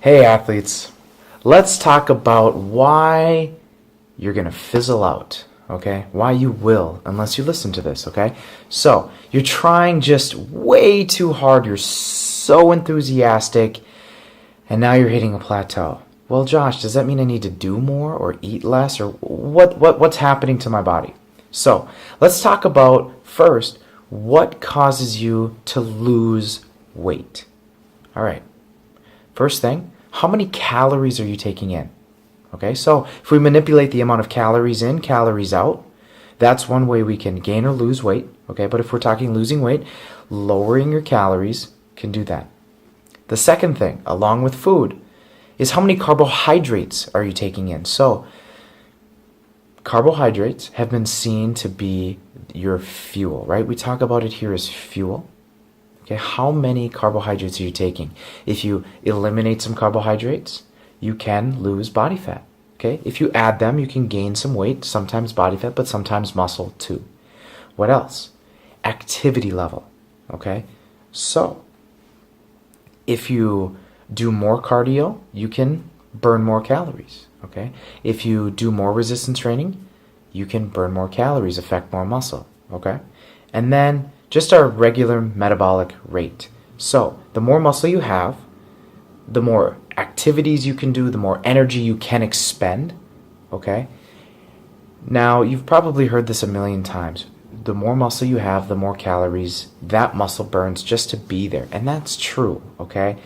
Hey athletes, let's talk about why you're going to fizzle out, okay? Why you will, unless you listen to this, okay? So, you're trying just way too hard, you're so enthusiastic, and now you're hitting a plateau. Well, Josh, does that mean I need to do more or eat less, or what's happening to my body? So, let's talk about first what causes you to lose weight. All right. First thing, how many calories are you taking in? Okay, so if we manipulate the amount of calories in, calories out, that's one way we can gain or lose weight. Okay, but if we're talking losing weight, lowering your calories can do that. The second thing, along with food, is how many carbohydrates are you taking in? So, carbohydrates have been seen to be your fuel, right? We talk about it here as fuel. Okay, how many carbohydrates are you taking? If you eliminate some carbohydrates, you can lose body fat. Okay, if you add them, you can gain some weight, sometimes body fat, but sometimes muscle too. What else? Activity level. Okay, so if you do more cardio, you can burn more calories. Okay, if you do more resistance training, you can burn more calories, affect more muscle. Okay, and then just our regular metabolic rate. So the more muscle you have, the more activities you can do, the more energy you can expend, okay? Now, you've probably heard this a million times. The more muscle you have, the more calories that muscle burns just to be there. And that's true, okay?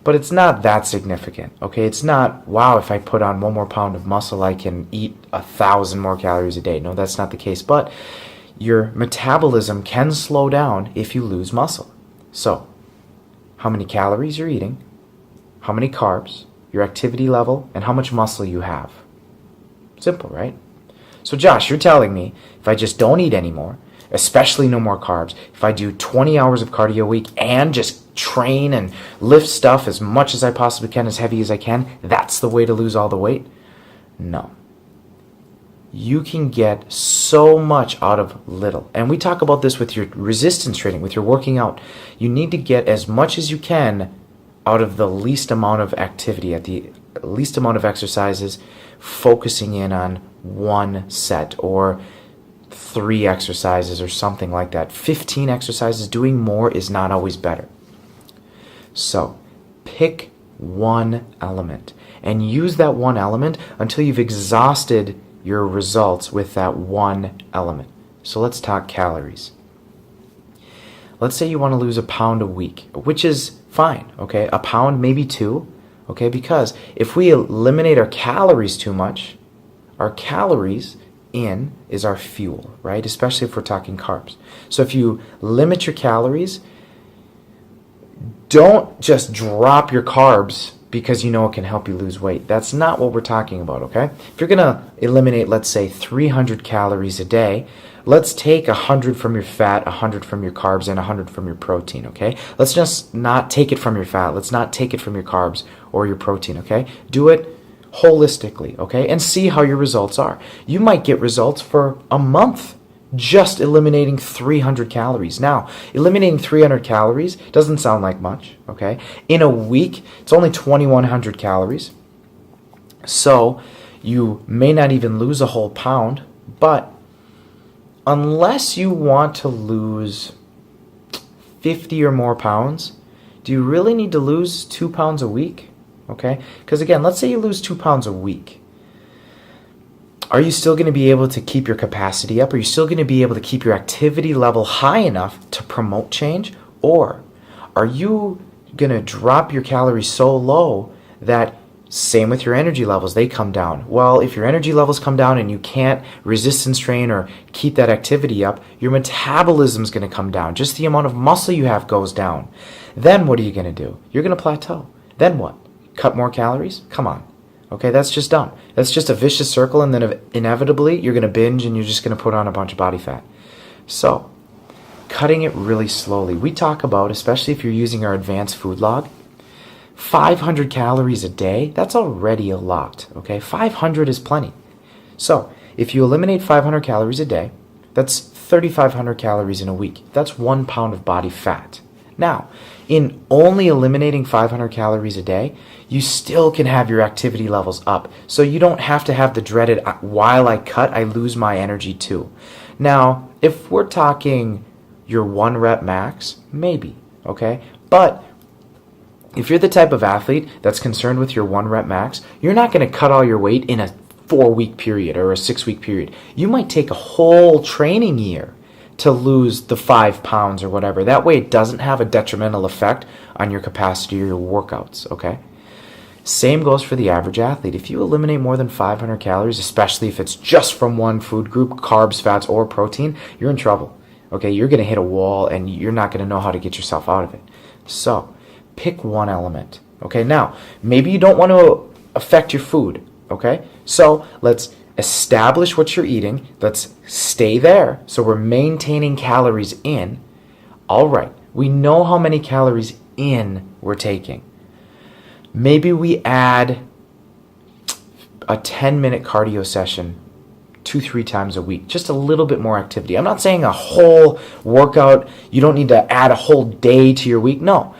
But it's not that significant, okay? It's not, wow, if I put on 1 more pound of muscle, I can eat 1,000 more calories a day. No, that's not the case. But your metabolism can slow down if you lose muscle. So, how many calories you're eating, how many carbs, your activity level, and how much muscle you have. Simple, right? So Josh, you're telling me if I just don't eat anymore, especially no more carbs, if I do 20 hours of cardio a week and just train and lift stuff as much as I possibly can, as heavy as I can, that's the way to lose all the weight? No. You can get so much out of little. And we talk about this with your resistance training, with your working out. You need to get as much as you can out of the least amount of activity, at the least amount of exercises, focusing in on one set or 3 exercises or something like that. 15 exercises, doing more is not always better. So pick one element and use that one element until you've exhausted your results with that one element. So let's talk calories. Let's say you want to lose 1 pound a week, which is fine, okay? 1 pound, maybe 2, okay? Because if we eliminate our calories too much, our calories in is our fuel, right? Especially if we're talking carbs. So if you limit your calories, don't just drop your carbs because you know it can help you lose weight. That's not what we're talking about, okay? If you're going to eliminate, let's say, 300 calories a day, let's take 100 from your fat, 100 from your carbs, and 100 from your protein, okay? Let's just not take it from your fat. Let's not take it from your carbs or your protein, okay? Do it holistically, okay? And see how your results are. You might get results for a month just eliminating 300 calories. Now, eliminating 300 calories doesn't sound like much, okay? In a week, it's only 2,100 calories. So you may not even lose a whole pound, but unless you want to lose 50 or more pounds, do you really need to lose 2 pounds a week? Okay? Because again, let's say you lose 2 pounds a week. Are you still going to be able to keep your capacity up? Are you still going to be able to keep your activity level high enough to promote change? Or are you going to drop your calories so low that, same with your energy levels, they come down? Well, if your energy levels come down and you can't resistance train or keep that activity up, your metabolism is going to come down. Just the amount of muscle you have goes down. Then what are you going to do? You're going to plateau. Then what? Cut more calories? Come on. Okay, that's just dumb. That's just a vicious circle, and then inevitably you're going to binge and you're just going to put on a bunch of body fat. So, cutting it really slowly. We talk about, especially if you're using our advanced food log, 500 calories a day, that's already a lot, okay? 500 is plenty. So, if you eliminate 500 calories a day, that's 3,500 calories in a week. That's 1 pound of body fat. Now, in only eliminating 500 calories a day, you still can have your activity levels up. So you don't have to have the dreaded, while I cut, I lose my energy too. Now, if we're talking your 1 rep max, maybe, okay? But if you're the type of athlete that's concerned with your 1 rep max, you're not going to cut all your weight in a 4-week period or a 6-week period. You might take a whole training year to lose the 5 pounds or whatever. That way it doesn't have a detrimental effect on your capacity or your workouts, okay? Same goes for the average athlete. If you eliminate more than 500 calories, especially if it's just from one food group, carbs, fats, or protein, you're in trouble, okay? You're going to hit a wall and you're not going to know how to get yourself out of it. So pick one element, okay? Now, maybe you don't want to affect your food, okay? So let's establish what you're eating. Let's stay there. So we're maintaining calories in. All right, we know how many calories in we're taking. Maybe we add a 10-minute cardio session 2-3 times a week, just a little bit more activity. I'm not saying a whole workout. You don't need to add a whole day to your week. No,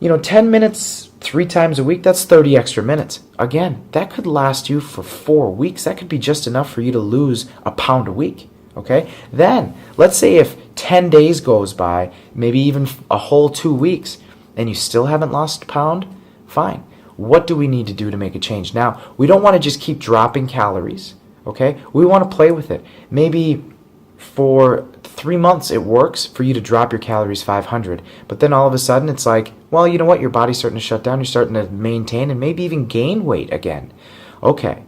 10 minutes 3 times a week, that's 30 extra minutes. Again, that could last you for 4 weeks. That could be just enough for you to lose a pound a week, okay? Then, let's say if 10 days goes by, maybe even a whole 2 weeks, and you still haven't lost a pound, fine. What do we need to do to make a change? Now, we don't want to just keep dropping calories, okay? We want to play with it. Maybe for 3 months it works for you to drop your calories 500, but then all of a sudden it's like, well, you know what, your body's starting to shut down, you're starting to maintain and maybe even gain weight again. Okay,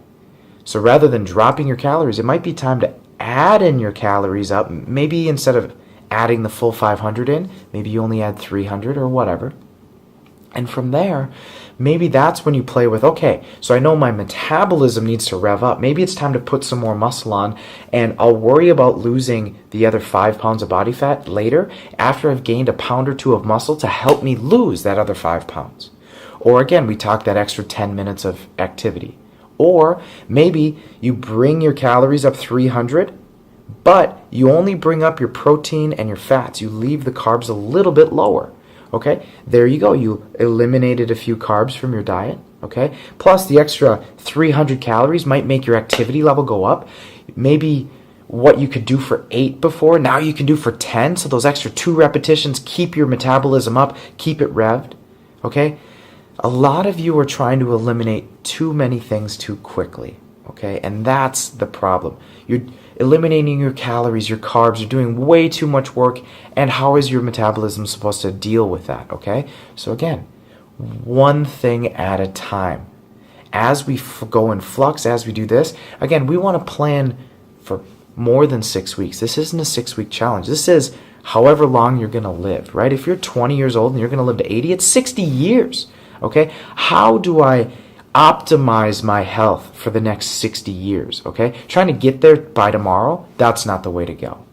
so rather than dropping your calories, it might be time to add in your calories up. Maybe instead of adding the full 500 in, maybe you only add 300 or whatever. And from there, maybe that's when you play with, okay, so I know my metabolism needs to rev up. Maybe it's time to put some more muscle on, and I'll worry about losing the other 5 pounds of body fat later after I've gained a pound or 2 of muscle to help me lose that other 5 pounds. Or again, we talk that extra 10 minutes of activity. Or maybe you bring your calories up 300, but you only bring up your protein and your fats. You leave the carbs a little bit lower. Okay, there you go. You eliminated a few carbs from your diet, okay? Plus the extra 300 calories might make your activity level go up. Maybe what you could do for 8 before, now you can do for 10. So those extra 2 repetitions keep your metabolism up, keep it revved, okay? A lot of you are trying to eliminate too many things too quickly, okay? And that's the problem. You're eliminating your calories, your carbs, you're doing way too much work, and how is your metabolism supposed to deal with that, okay? So again, one thing at a time. As we go in flux, as we do this, again, we want to plan for more than 6 weeks. This isn't a 6-week challenge. This is however long you're going to live, right? If you're 20 years old and you're going to live to 80, it's 60 years, okay? How do I optimize my health for the next 60 years, okay? Trying to get there by tomorrow, that's not the way to go.